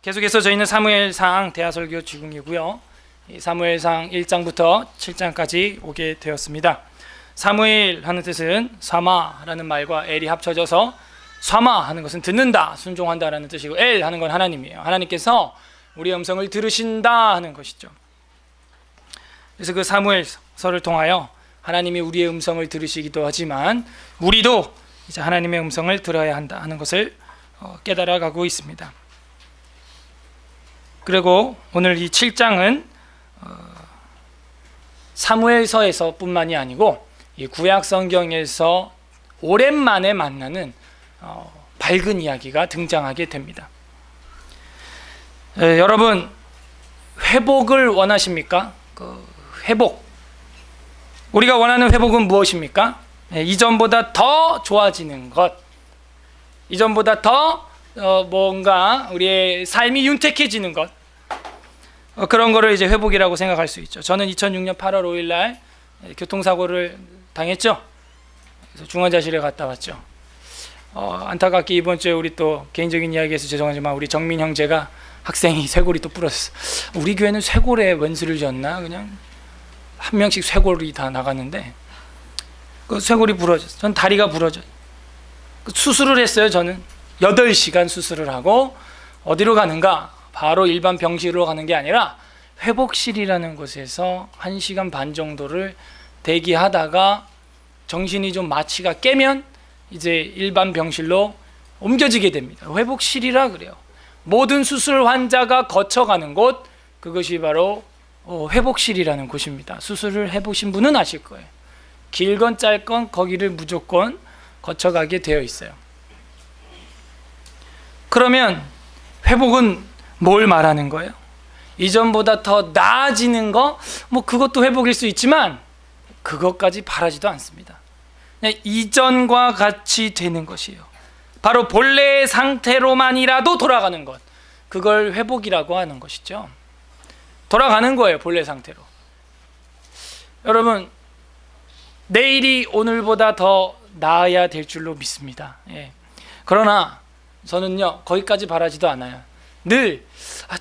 계속해서 저희는 사무엘상 대하설교 중이고요. 사무엘상 1장부터 7장까지 오게 되었습니다. 사무엘 하는 뜻은 사마라는 말과 엘이 합쳐져서 사마 하는 것은 듣는다, 순종한다라는 뜻이고, 엘 하는 건 하나님이에요. 하나님께서 우리의 음성을 들으신다 하는 것이죠. 그래서 그 사무엘서를 통하여 하나님이 우리의 음성을 들으시기도 하지만 우리도 이제 하나님의 음성을 들어야 한다 하는 것을 깨달아가고 있습니다. 그리고 오늘 이 7장은 사무엘서에서 뿐만이 아니고 이 구약 성경에서 오랜만에 만나는 밝은 이야기가 등장하게 됩니다. 여러분, 회복을 원하십니까? 회복. 우리가 원하는 회복은 무엇입니까? 이전보다 더 좋아지는 것, 이전보다 더 뭔가 우리의 삶이 윤택해지는 것, 그런 거를 이제 회복이라고 생각할 수 있죠. 저는 2006년 8월 5일 날 교통사고를 당했죠. 그래서 중환자실에 갔다 왔죠. 안타깝게 이번 주에 우리 또 개인적인 이야기에서 죄송하지만 우리 정민 형제가 학생이 쇄골이 또 부러졌어. 우리 교회는 쇄골에 원수를 졌나? 그냥 한 명씩 쇄골이 다 나갔는데 그 쇄골이 부러졌어. 전 다리가 부러져. 수술을 했어요. 저는 8시간 수술을 하고 어디로 가는가? 바로 일반 병실로 가는 게 아니라 회복실이라는 곳에서 1시간 반 정도를 대기하다가 정신이 좀 마취가 깨면 이제 일반 병실로 옮겨지게 됩니다. 회복실이라 그래요. 모든 수술 환자가 거쳐가는 곳, 그것이 바로 회복실이라는 곳입니다. 수술을 해보신 분은 아실 거예요. 길건 짧건 거기를 무조건 거쳐가게 되어 있어요. 그러면 회복은 뭘 말하는 거예요? 이전보다 더 나아지는 거, 그것도 회복일 수 있지만 그것까지 바라지도 않습니다. 그냥 이전과 같이 되는 것이에요. 바로 본래의 상태로만이라도 돌아가는 것, 그걸 회복이라고 하는 것이죠. 돌아가는 거예요, 본래 상태로. 여러분, 내일이 오늘보다 더 나아야 될 줄로 믿습니다. 그러나 저는요, 거기까지 바라지도 않아요. 늘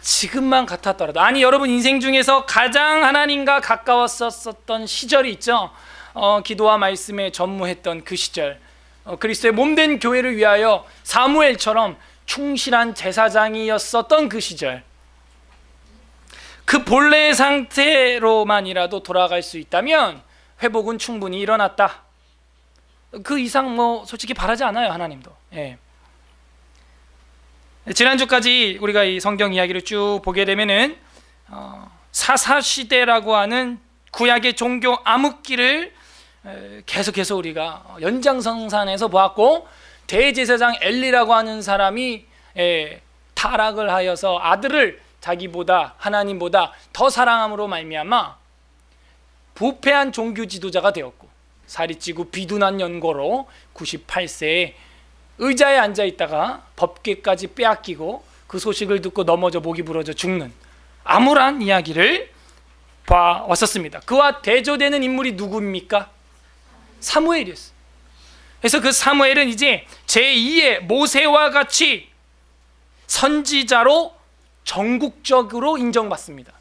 지금만 같았더라도, 아니 여러분 인생 중에서 가장 하나님과 가까웠었던 시절이 있죠. 기도와 말씀에 전무했던 그 시절, 그리스도의 몸된 교회를 위하여 사무엘처럼 충실한 제사장이었었던 그 시절, 그 본래의 상태로만이라도 돌아갈 수 있다면 회복은 충분히 일어났다. 그 이상 솔직히 바라지 않아요, 하나님도. 지난주까지 우리가 이 성경 이야기를 쭉 보게 되면은 사사시대라고 하는 구약의 종교 암흑기를 계속해서 우리가 연장성산에서 보았고, 대제사장 엘리라고 하는 사람이 타락을 하여서 아들을 자기보다 하나님보다 더 사랑함으로 말미암아 부패한 종교 지도자가 되었고, 살이 찌고 비둔한 연고로 98세에 의자에 앉아 있다가 법궤까지 빼앗기고 그 소식을 듣고 넘어져 목이 부러져 죽는 암울한 이야기를 봐왔었습니다. 그와 대조되는 인물이 누구입니까? 사무엘이었어요. 그래서 그 사무엘은 이제 제2의 모세와 같이 선지자로 전국적으로 인정받습니다.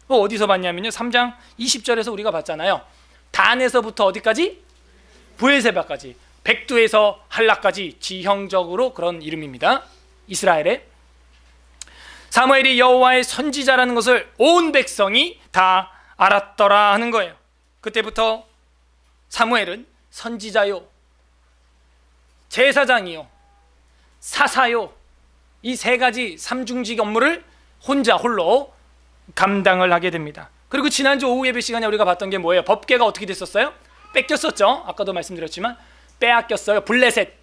어디서 봤냐면요, 3장 20절에서 우리가 봤잖아요. 단에서부터 어디까지? 브엘세바까지, 백두에서 할라까지 지형적으로 그런 이름입니다. 이스라엘의 사무엘이 여호와의 선지자라는 것을 온 백성이 다 알았더라 하는 거예요. 그때부터 사무엘은 선지자요, 제사장이요, 사사요, 이 세 가지 삼중직 업무를 홀로 감당을 하게 됩니다. 그리고 지난주 오후 예배 시간에 우리가 봤던 게 뭐예요? 법궤가 어떻게 됐었어요? 뺏겼었죠. 아까도 말씀드렸지만 빼앗겼어요. 블레셋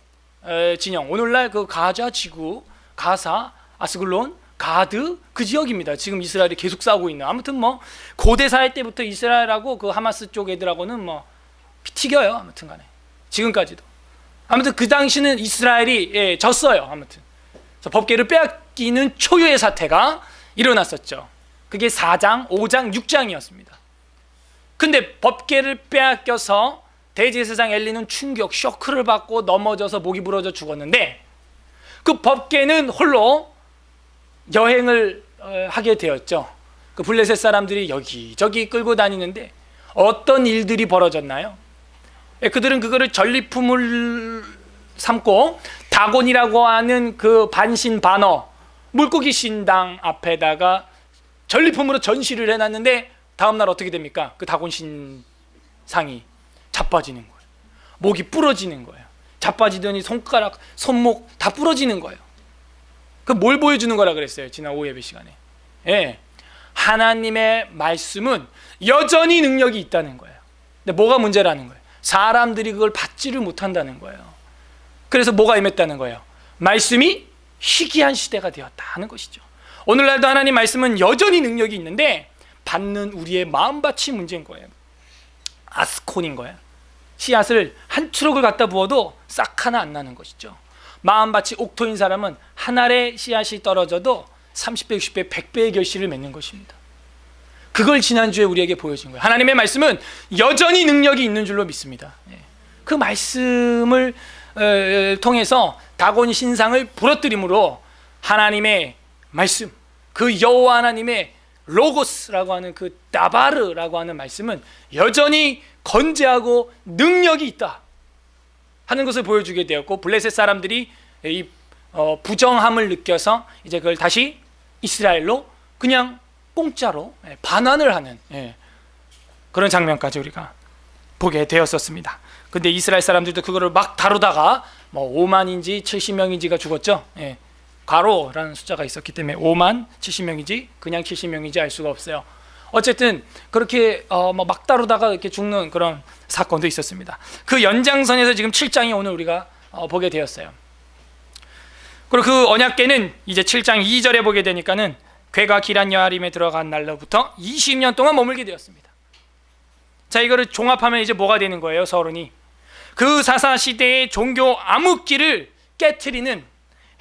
진영, 오늘날 그 가자 지구, 가사, 아스글론, 가드 그 지역입니다. 지금 이스라엘이 계속 싸우고 있는. 아무튼 고대 사회 때부터 이스라엘하고 그 하마스 쪽 애들하고는 튀겨요. 아무튼 간에 지금까지도. 아무튼 그 당시는 이스라엘이 졌어요. 아무튼 그래서 법궤를 빼앗기는 초유의 사태가 일어났었죠. 그게 4장, 5장, 6장이었습니다. 근데 법궤를 빼앗겨서 대제사장 엘리는 충격, 쇼크를 받고 넘어져서 목이 부러져 죽었는데, 그 법궤는 홀로 여행을 하게 되었죠. 그 블레셋 사람들이 여기저기 끌고 다니는데 어떤 일들이 벌어졌나요? 그들은 그거를 전리품을 삼고 다곤이라고 하는 그 반신반어 물고기 신당 앞에다가 전리품으로 전시를 해놨는데 다음날 어떻게 됩니까? 그 다곤 신상이 자빠지는 거예요. 목이 부러지는 거예요. 자빠지더니 손가락, 손목 다 부러지는 거예요. 그 뭘 보여주는 거라 그랬어요? 지난 오후 예배 시간에. 예, 하나님의 말씀은 여전히 능력이 있다는 거예요. 근데 뭐가 문제라는 거예요? 사람들이 그걸 받지를 못한다는 거예요. 그래서 뭐가 임했다는 거예요? 말씀이 희귀한 시대가 되었다 하는 것이죠. 오늘날도 하나님 말씀은 여전히 능력이 있는데 받는 우리의 마음밭이 문제인 거예요. 아스콘인 거예요. 씨앗을 한 추럭을 갖다 부어도 싹 하나 안 나는 것이죠. 마음밭이 옥토인 사람은 한 알의 씨앗이 떨어져도 30배, 60배, 100배의 결실을 맺는 것입니다. 그걸 지난주에 우리에게 보여준 거예요. 하나님의 말씀은 여전히 능력이 있는 줄로 믿습니다. 그 말씀을 통해서 다곤 신상을 부러뜨림으로 하나님의 말씀, 그 여호와 하나님의 로고스라고 하는 그 다바르라고 하는 말씀은 여전히 건재하고 능력이 있다 하는 것을 보여주게 되었고, 블레셋 사람들이 이 부정함을 느껴서 이제 그걸 다시 이스라엘로 그냥 공짜로 반환을 하는 그런 장면까지 우리가 보게 되었었습니다. 근데 이스라엘 사람들도 그거를 막 다루다가 뭐 5만인지 70명인지가 죽었죠. 과로라는 숫자가 있었기 때문에 5만 70명인지 그냥 70명인지 알 수가 없어요. 어쨌든 그렇게 막 다루다가 이렇게 죽는 그런 사건도 있었습니다. 그 연장선에서 지금 7장이 오늘 우리가 보게 되었어요. 그리고 그 언약궤는 이제 7장 2절에 보게 되니까는 궤가 기란 여아림에 들어간 날로부터 20년 동안 머물게 되었습니다. 자, 이거를 종합하면 이제 뭐가 되는 거예요? 서론이 그 사사 시대의 종교 암흑기를 깨트리는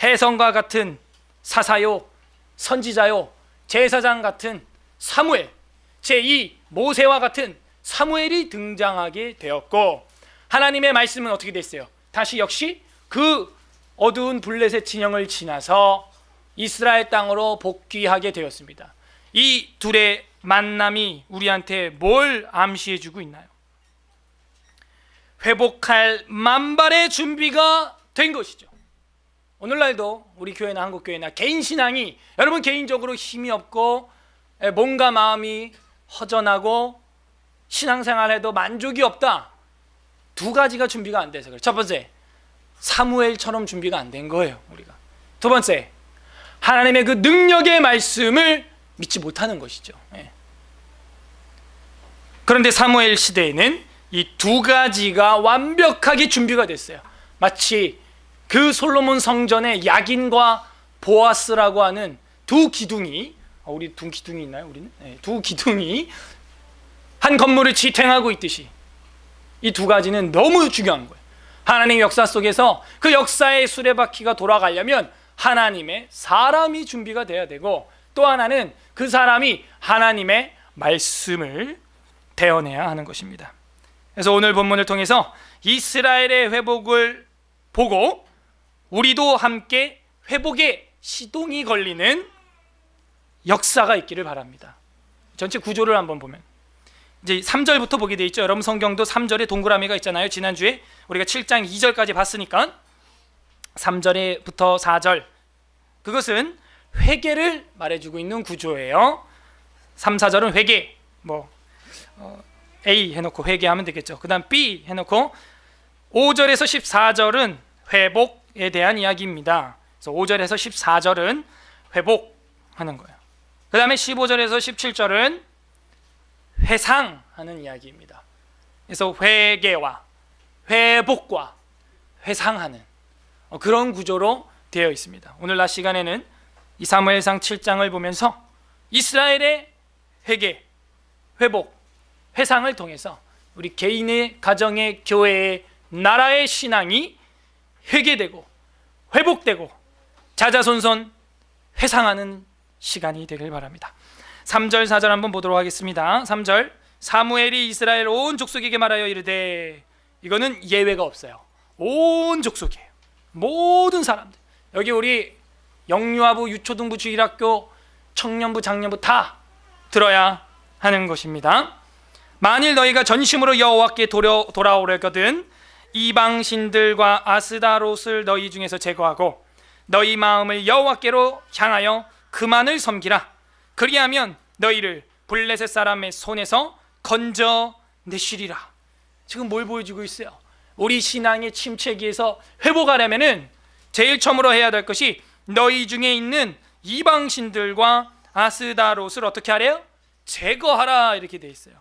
혜성과 같은 사사요, 선지자요, 제사장 같은 사무엘, 제2 모세와 같은 사무엘이 등장하게 되었고, 하나님의 말씀은 어떻게 됐어요? 다시 역시 그 어두운 블레셋 진영을 지나서 이스라엘 땅으로 복귀하게 되었습니다. 이 둘의 만남이 우리한테 뭘 암시해주고 있나요? 회복할 만발의 준비가 된 것이죠. 오늘날도 우리 교회나 한국교회나 개인 신앙이 여러분 개인적으로 힘이 없고 몸과 마음이 허전하고 신앙생활에도 만족이 없다, 두 가지가 준비가 안 돼서 그래요. 첫 번째, 사무엘처럼 준비가 안 된 거예요, 우리가. 두 번째, 하나님의 그 능력의 말씀을 믿지 못하는 것이죠. 그런데 사무엘 시대에는 이 두 가지가 완벽하게 준비가 됐어요. 마치 그 솔로몬 성전의 야긴과 보아스라고 하는 두 기둥이, 우리 두 기둥이 있나요? 우리는 두 기둥이 한 건물을 지탱하고 있듯이 이 두 가지는 너무 중요한 거예요. 하나님의 역사 속에서 그 역사의 수레바퀴가 돌아가려면 하나님의 사람이 준비가 돼야 되고, 또 하나는 그 사람이 하나님의 말씀을 대언해야 하는 것입니다. 그래서 오늘 본문을 통해서 이스라엘의 회복을 보고 우리도 함께 회복의 시동이 걸리는 역사가 있기를 바랍니다. 전체 구조를 한번 보면 이제 3절부터 보게 돼 있죠. 여러분 성경도 3절에 동그라미가 있잖아요. 지난주에 우리가 7장 2절까지 봤으니까 3절부터 4절, 그것은 회개를 말해주고 있는 구조예요. 3, 4절은 회개, A 해놓고 회개하면 되겠죠. 그 다음 B 해놓고 5절에서 14절은 회복에 대한 이야기입니다. 그래서 5절에서 14절은 회복하는 거예요. 그 다음에 15절에서 17절은 회상하는 이야기입니다. 그래서 회개와 회복과 회상하는 그런 구조로 되어 있습니다. 오늘 낮 시간에는 이 사무엘상 7장을 보면서 이스라엘의 회개, 회복, 회상을 통해서 우리 개인의, 가정의, 교회의, 나라의 신앙이 회개되고 회복되고 자자손손 회상하는 시간이 되길 바랍니다. 3절 4절 한번 보도록 하겠습니다. 3절, 사무엘이 이스라엘 온 족속에게 말하여 이르되, 이거는 예외가 없어요. 온 족속이에요. 모든 사람들. 여기 우리 영유아부, 유초등부, 주일학교, 청년부, 장년부 다 들어야 하는 것입니다. 만일 너희가 전심으로 여호와께 돌아오려거든 이방신들과 아스다롯을 너희 중에서 제거하고 너희 마음을 여호와께로 향하여 그만을 섬기라. 그리하면 너희를 블레셋 사람의 손에서 건져내시리라. 지금 뭘 보여주고 있어요? 우리 신앙의 침체기에서 회복하려면은 제일 처음으로 해야 될 것이 너희 중에 있는 이방신들과 아스다롯을 어떻게 하래요? 제거하라 이렇게 돼 있어요.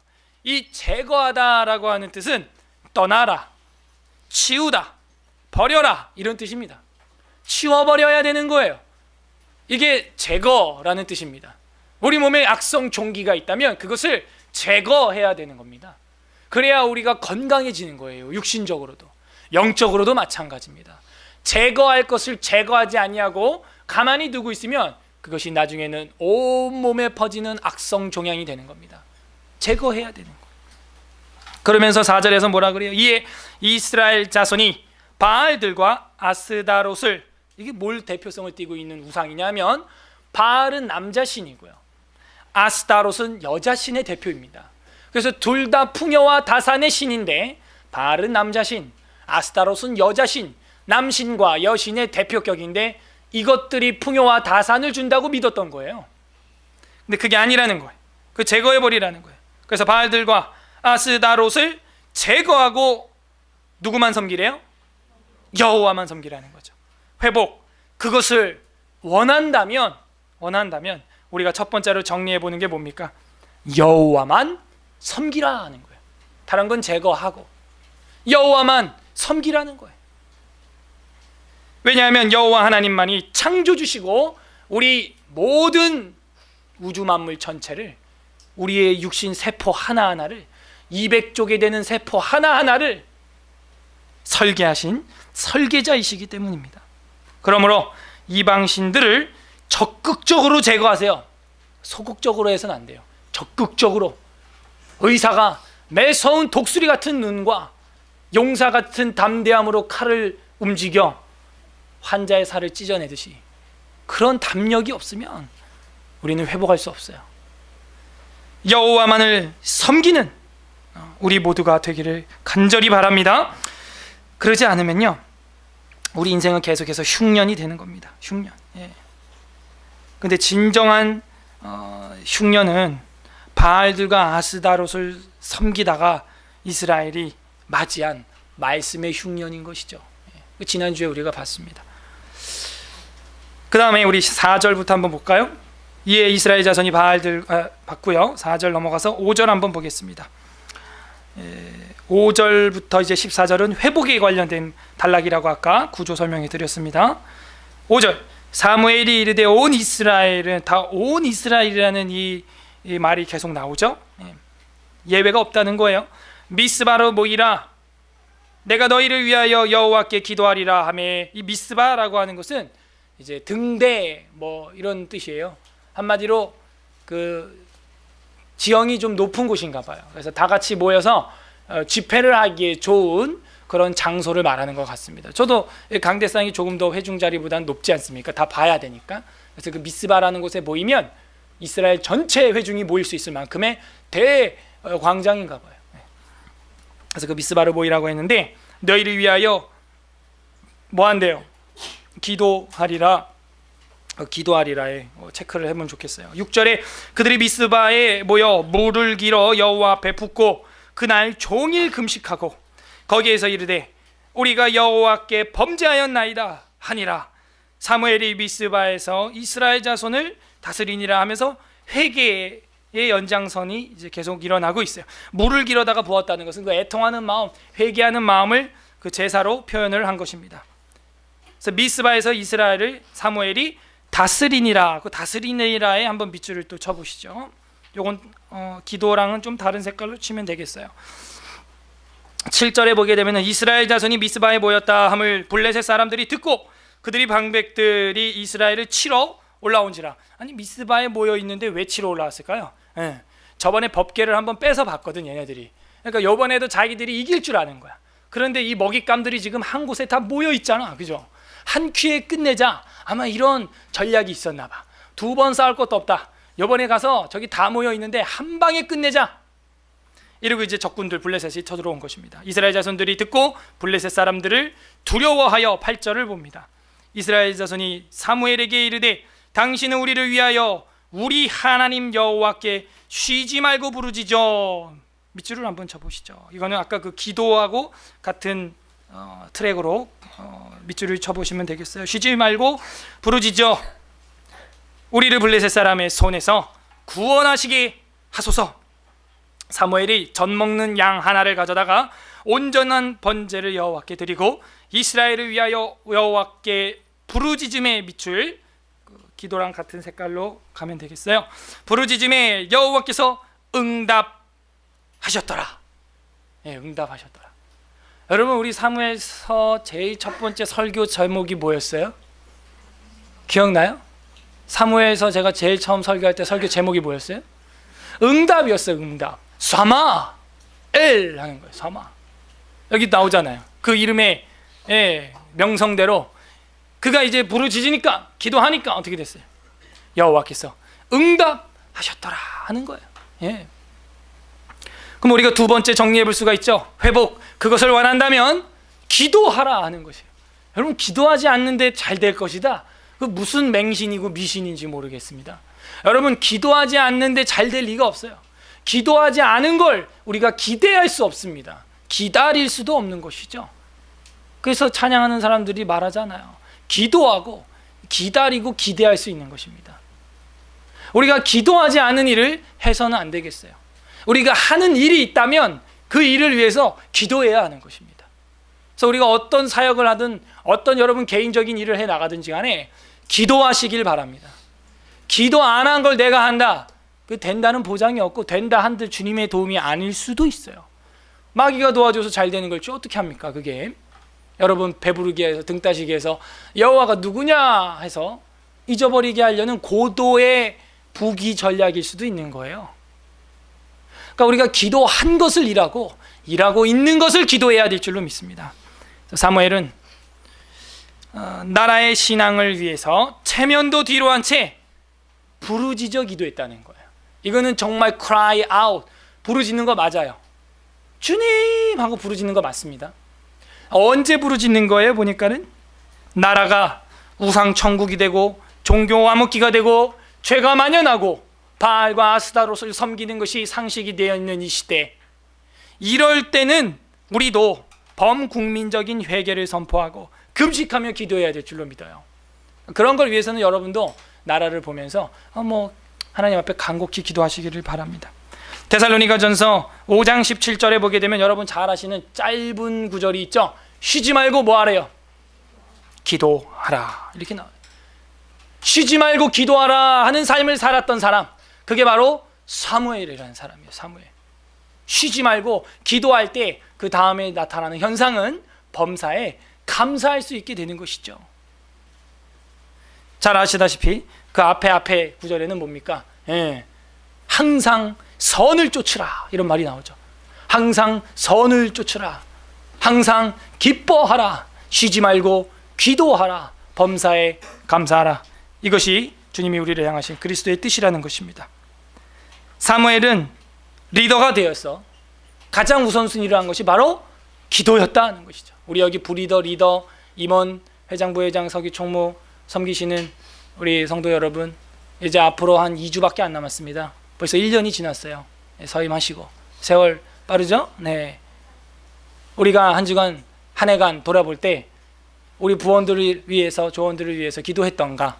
이 제거하다라고 하는 뜻은 떠나라, 치우다, 버려라 이런 뜻입니다. 치워버려야 되는 거예요. 이게 제거라는 뜻입니다. 우리 몸에 악성 종기가 있다면 그것을 제거해야 되는 겁니다. 그래야 우리가 건강해지는 거예요. 육신적으로도 영적으로도 마찬가지입니다. 제거할 것을 제거하지 아니하고 가만히 두고 있으면 그것이 나중에는 온몸에 퍼지는 악성 종양이 되는 겁니다. 제거해야 되는 거예요. 그러면서 4절에서 뭐라 그래요? 이에 이스라엘 자손이 바알들과 아스다롯을, 이게 뭘 대표성을 띠고 있는 우상이냐면 바알은 남자 신이고요, 아스다롯은 여자 신의 대표입니다. 그래서 둘 다 풍요와 다산의 신인데 바알은 남자 신, 아스다롯은 여자 신, 남신과 여신의 대표격인데 이것들이 풍요와 다산을 준다고 믿었던 거예요. 근데 그게 아니라는 거예요. 그 제거해버리라는 거예요. 그래서 바알들과 아스다롯을 제거하고 누구만 섬기래요? 여호와만 섬기라는 거죠. 회복, 그것을 원한다면 우리가 첫 번째로 정리해 보는 게 뭡니까? 여호와만 섬기라 하는 거예요. 다른 건 제거하고 여호와만 섬기라는 거예요. 왜냐하면 여호와 하나님만이 창조주시고 우리 모든 우주 만물 전체를, 우리의 육신 세포 하나하나를, 200쪽에 되는 세포 하나하나를 설계하신 설계자이시기 때문입니다. 그러므로 이방신들을 적극적으로 제거하세요. 소극적으로 해서는 안 돼요. 적극적으로. 의사가 매서운 독수리 같은 눈과 용사 같은 담대함으로 칼을 움직여 환자의 살을 찢어내듯이 그런 담력이 없으면 우리는 회복할 수 없어요. 여호와만을 섬기는 우리 모두가 되기를 간절히 바랍니다. 그러지 않으면요, 우리 인생은 계속해서 흉년이 되는 겁니다. 흉년. 근데 진정한 흉년은 바알들과 아스다롯을 섬기다가 이스라엘이 맞이한 말씀의 흉년인 것이죠. 지난주에 우리가 봤습니다. 그 다음에 우리 4절부터 한번 볼까요? 이에 이스라엘 자손이 바알들 봤고요. 4절 넘어가서 5절 한번 보겠습니다. 5절부터 이제 14절은 회복에 관련된 단락이라고 아까 구조 설명해 드렸습니다. 5절, 사무엘이 이르되 온 이스라엘은, 다 온 이스라엘이라는 이 말이 계속 나오죠. 예외가 없다는 거예요. 미스바로 모이라, 내가 너희를 위하여 여호와께 기도하리라 하매, 이 미스바라고 하는 것은 이제 등대 뭐 이런 뜻이에요. 한마디로 그 지형이 좀 높은 곳인가 봐요. 그래서 다 같이 모여서 집회를 하기에 좋은 그런 장소를 말하는 것 같습니다. 저도 강대상이 조금 더 회중 자리보다는 높지 않습니까? 다 봐야 되니까. 그래서 그 미스바라는 곳에 모이면 이스라엘 전체 회중이 모일 수 있을 만큼의 대광장인가 봐요. 그래서 그 미스바를 모이라고 했는데, 너희를 위하여 뭐 한대요? 기도하리라. 기도하리라에 체크를 해보면 좋겠어요. 6절에 그들이 미스바에 모여 물을 길어 여호와 앞에 붓고 그날 종일 금식하고 거기에서 이르되 우리가 여호와께 범죄하였나이다 하니라. 사무엘이 미스바에서 이스라엘 자손을 다스리니라 하면서 회개의 연장선이 이제 계속 일어나고 있어요. 물을 길어다가 부었다는 것은 그 애통하는 마음, 회개하는 마음을 그 제사로 표현을 한 것입니다. 그래서 미스바에서 이스라엘을 사무엘이 다스리니라, 그 다스리니라에 한번 밑줄을 또 쳐보시죠. 요건 기도랑은 좀 다른 색깔로 치면 되겠어요. 7절에 보게 되면 이스라엘 자손이 미스바에 모였다 함을 블레셋 사람들이 듣고 그들이 방백들이 이스라엘을 치러 올라온지라. 아니 미스바에 모여 있는데 왜 치러 올라왔을까요? 저번에 법궤를 한번 뺏어 봤거든 얘네들이. 그러니까 이번에도 자기들이 이길 줄 아는 거야. 그런데 이 먹잇감들이 지금 한 곳에 다 모여 있잖아, 그죠? 한 큐에 끝내자. 아마 이런 전략이 있었나 봐. 두 번 싸울 것도 없다. 이번에 가서 저기 다 모여 있는데 한 방에 끝내자. 이러고 이제 적군들 블레셋이 쳐들어온 것입니다. 이스라엘 자손들이 듣고 블레셋 사람들을 두려워하여 8절을 봅니다. 이스라엘 자손이 사무엘에게 이르되 당신은 우리를 위하여 우리 하나님 여호와께 쉬지 말고 부르짖어. 밑줄을 한번 쳐보시죠. 이거는 아까 그 기도하고 같은 트랙으로 밑줄을 쳐보시면 되겠어요. 쉬지 말고 부르짖어 우리를 블레셋 사람의 손에서 구원하시게 하소서. 사무엘이 젖 먹는 양 하나를 가져다가 온전한 번제를 여호와께 드리고 이스라엘을 위하여 여호와께 부르짖음의 밑줄, 기도랑 같은 색깔로 가면 되겠어요. 부르짖음에 여호와께서 응답하셨더라. 예, 응답하셨더라. 여러분, 우리 사무엘서 제일 첫 번째 설교 제목이 뭐였어요? 기억나요? 사무엘서 제가 제일 처음 설교할 때 설교 제목이 뭐였어요? 응답이었어요. 응답. 사마엘 하는 거예요. 사마. 여기 나오잖아요. 그 이름의 명성대로 그가 이제 부르짖으니까, 기도하니까 어떻게 됐어요? 여호와께서 응답하셨더라 하는 거예요. 예. 그럼 우리가 두 번째 정리해 볼 수가 있죠. 회복, 그것을 원한다면 기도하라 하는 것이에요. 여러분, 기도하지 않는데 잘 될 것이다, 그 무슨 맹신이고 미신인지 모르겠습니다. 여러분, 기도하지 않는데 잘 될 리가 없어요. 기도하지 않은 걸 우리가 기대할 수 없습니다. 기다릴 수도 없는 것이죠. 그래서 찬양하는 사람들이 말하잖아요. 기도하고 기다리고 기대할 수 있는 것입니다. 우리가 기도하지 않은 일을 해서는 안 되겠어요. 우리가 하는 일이 있다면 그 일을 위해서 기도해야 하는 것입니다. 그래서 우리가 어떤 사역을 하든 어떤 여러분 개인적인 일을 해 나가든지 간에 기도하시길 바랍니다. 기도 안 한 걸 내가 한다, 그 된다는 보장이 없고, 된다 한들 주님의 도움이 아닐 수도 있어요. 마귀가 도와줘서 잘 되는 걸 어떻게 합니까? 그게 여러분 배부르게 해서 등 따시게 해서 여호와가 누구냐 해서 잊어버리게 하려는 고도의 부귀 전략일 수도 있는 거예요. 그러니까 우리가 기도한 것을 일하고 있는 것을 기도해야 될 줄로 믿습니다. 사무엘은 나라의 신앙을 위해서 체면도 뒤로 한 채 부르짖어 기도했다는 거예요. 이거는 정말 cry out, 부르짖는 거 맞아요. 주님 하고 부르짖는 거 맞습니다. 언제 부르짖는 거예요? 보니까는 나라가 우상 천국이 되고 종교 암흑기가 되고 죄가 만연하고 바알과 아스타롯을 섬기는 것이 상식이 되어 있는 이 시대, 이럴 때는 우리도 범국민적인 회개를 선포하고 금식하며 기도해야 될 줄로 믿어요. 그런 걸 위해서는 여러분도 나라를 보면서 하나님 앞에 간곡히 기도하시기를 바랍니다. 데살로니가전서 5장 17절에 보게 되면 여러분 잘 아시는 짧은 구절이 있죠. 쉬지 말고 뭐 하래요? 기도하라, 이렇게 나와요. 쉬지 말고 기도하라 하는 삶을 살았던 사람, 그게 바로 사무엘이라는 사람이에요. 사무엘. 쉬지 말고 기도할 때 그 다음에 나타나는 현상은 범사에 감사할 수 있게 되는 것이죠. 잘 아시다시피 그 앞에 구절에는 뭡니까? 항상 선을 쫓으라, 이런 말이 나오죠. 항상 선을 쫓으라, 항상 기뻐하라, 쉬지 말고 기도하라, 범사에 감사하라. 이것이 주님이 우리를 향하신 그리스도의 뜻이라는 것입니다. 사무엘은 리더가 되어서 가장 우선순위로 한 것이 바로 기도였다는 것이죠. 우리 여기 부리더, 리더, 임원, 회장, 부회장, 서기, 총무 섬기시는 우리 성도 여러분, 이제 앞으로 한 2주밖에 안 남았습니다. 벌써 1년이 지났어요. 서임하시고. 세월 빠르죠? 네. 우리가 한 주간, 한 해간 돌아볼 때 우리 부원들을 위해서, 조원들을 위해서 기도했던가?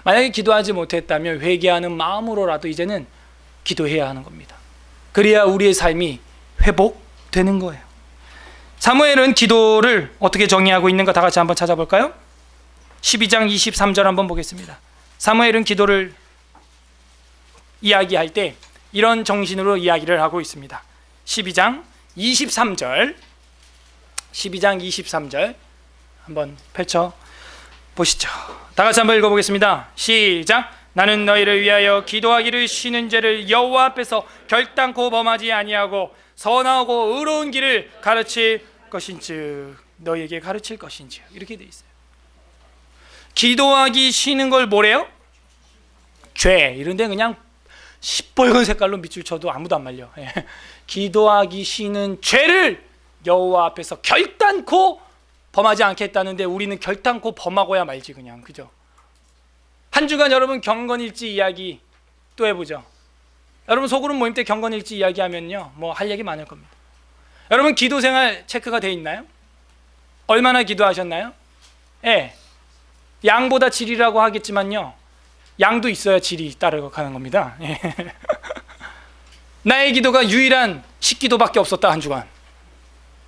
만약에 기도하지 못했다면 회개하는 마음으로라도 이제는 기도해야 하는 겁니다. 그래야 우리의 삶이 회복되는 거예요. 사무엘은 기도를 어떻게 정의하고 있는가 다 같이 한번 찾아볼까요? 12장 23절 한번 보겠습니다. 사무엘은 기도를 이야기할 때 이런 정신으로 이야기를 하고 있습니다. 12장 23절 한번 펼쳐 보시죠. 다 같이 한번 읽어보겠습니다. 시작. 나는 너희를 위하여 기도하기를 쉬는 죄를 여호와 앞에서 결단코 범하지 아니하고 선하고 의로운 길을 가르칠 것인즉 너희에게 가르칠 것인즉 이렇게 돼 있어요. 기도하기 쉬는 걸 뭐래요? 죄. 이런데 그냥 시뻘건 색깔로 밑줄 쳐도 아무도 안 말려. 기도하기 쉬는 죄를 여호와 앞에서 결단코 범하지 않겠다는데 우리는 결단코 범하고야 말지 그냥. 그죠? 한 주간 여러분 경건일지 이야기 또 해보죠. 여러분 소그룹 모임 때 경건일지 이야기하면요 뭐 할 얘기 많을 겁니다. 여러분 기도 생활 체크가 돼 있나요? 얼마나 기도하셨나요? 예. 양보다 질이라고 하겠지만요 양도 있어야 질이 따라가는 겁니다. 예. 나의 기도가 유일한 식기도밖에 없었다. 한 주간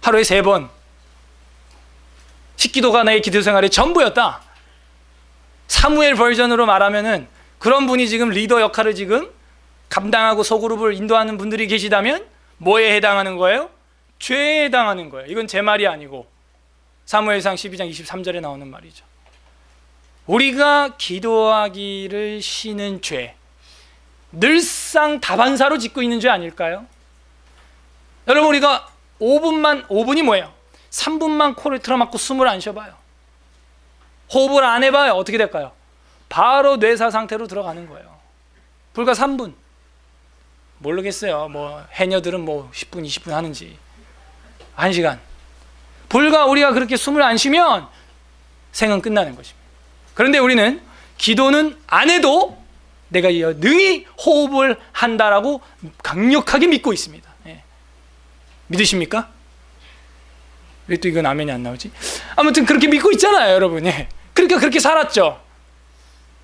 하루에 3번 식기도가 나의 기도 생활의 전부였다. 사무엘 버전으로 말하면은 그런 분이 지금 리더 역할을 지금 감당하고 소그룹을 인도하는 분들이 계시다면 뭐에 해당하는 거예요? 죄에 해당하는 거예요. 이건 제 말이 아니고 사무엘상 12장 23절에 나오는 말이죠. 우리가 기도하기를 쉬는 죄, 늘상 다반사로 짓고 있는 죄 아닐까요? 여러분 우리가 5분이 뭐예요? 3분만 코를 틀어막고 숨을 안 쉬어봐요. 호흡을 안 해봐요. 어떻게 될까요? 바로 뇌사 상태로 들어가는 거예요. 불과 3분. 모르겠어요. 뭐 해녀들은 뭐 10분, 20분 하는지 1시간. 불과 우리가 그렇게 숨을 안 쉬면 생은 끝나는 것입니다. 그런데 우리는 기도는 안 해도 내가 능히 호흡을 한다라고 강력하게 믿고 있습니다. 예. 믿으십니까? 왜 또 이건 아멘이 안 나오지? 아무튼 그렇게 믿고 있잖아요, 여러분. 예. 그러니까 그렇게 살았죠.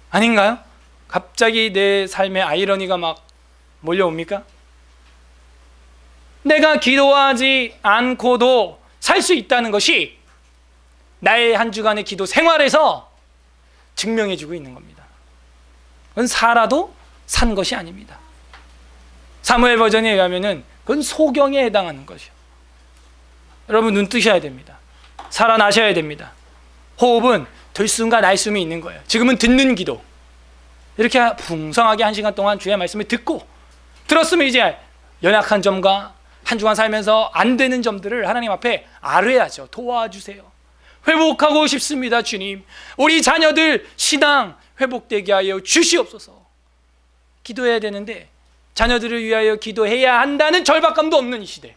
아닌가요? 갑자기 내 삶에 아이러니가 막 몰려옵니까? 내가 기도하지 않고도 살 수 있다는 것이 나의 한 주간의 기도 생활에서 증명해주고 있는 겁니다. 그건 살아도 산 것이 아닙니다. 사무엘 버전에 의하면은 그건 소경에 해당하는 것이요. 여러분 눈 뜨셔야 됩니다. 살아나셔야 됩니다. 호흡은 들숨과 날숨이 있는 거예요. 지금은 듣는 기도. 이렇게 풍성하게 1시간 동안 주의 말씀을 듣고 들었으면 이제 연약한 점과 한 주간 살면서 안 되는 점들을 하나님 앞에 아뢰야죠. 도와주세요. 회복하고 싶습니다, 주님. 우리 자녀들 신앙 회복되게 하여 주시옵소서. 기도해야 되는데 자녀들을 위하여 기도해야 한다는 절박감도 없는 이 시대.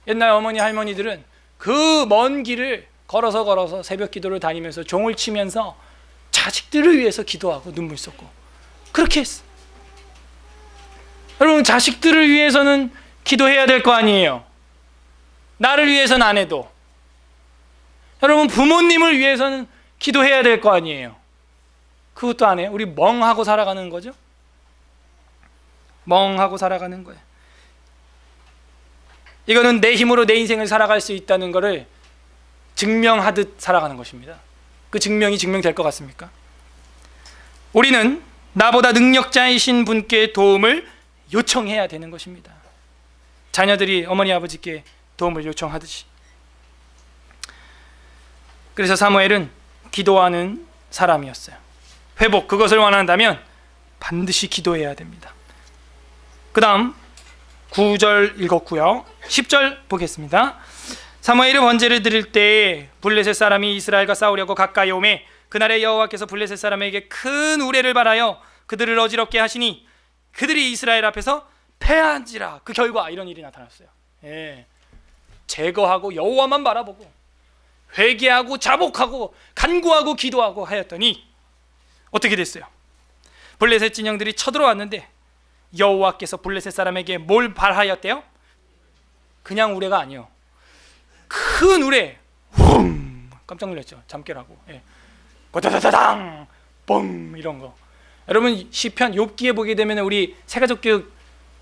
옛날 어머니 할머니들은 그 먼 길을 걸어서 새벽 기도를 다니면서 종을 치면서 자식들을 위해서 기도하고 눈물 쏟고 그렇게 했어. 여러분 자식들을 위해서는 기도해야 될 거 아니에요. 나를 위해서는 안 해도. 여러분 부모님을 위해서는 기도해야 될 거 아니에요. 그것도 안 해요. 우리 멍하고 살아가는 거죠. 멍하고 살아가는 거예요. 이거는 내 힘으로 내 인생을 살아갈 수 있다는 것을 증명하듯 살아가는 것입니다. 그 증명이 증명될 것 같습니까? 우리는 나보다 능력자이신 분께 도움을 요청해야 되는 것입니다. 자녀들이 어머니 아버지께 도움을 요청하듯이. 그래서 사무엘은 기도하는 사람이었어요. 회복, 그것을 원한다면 반드시 기도해야 됩니다. 그 다음 9절 읽었고요. 10절 보겠습니다. 사무엘이 번제를 드릴 때 블레셋 사람이 이스라엘과 싸우려고 가까이 오매 그날에 여호와께서 블레셋 사람에게 큰 우레를 발하여 그들을 어지럽게 하시니 그들이 이스라엘 앞에서 패한지라. 그 결과 이런 일이 나타났어요. 예. 제거하고 여호와만 바라보고 회개하고 자복하고 간구하고 기도하고 하였더니 어떻게 됐어요? 블레셋 진영들이 쳐들어왔는데 여호와께서 블레셋 사람에게 뭘 발하였대요? 그냥 우레가 아니요. 큰 우레. 깜짝 놀랐죠. 잠 깨라고. 예. 보다다다당 뻥 이런 거. 여러분 시편 욥기에 보게 되면 우리 세가족교육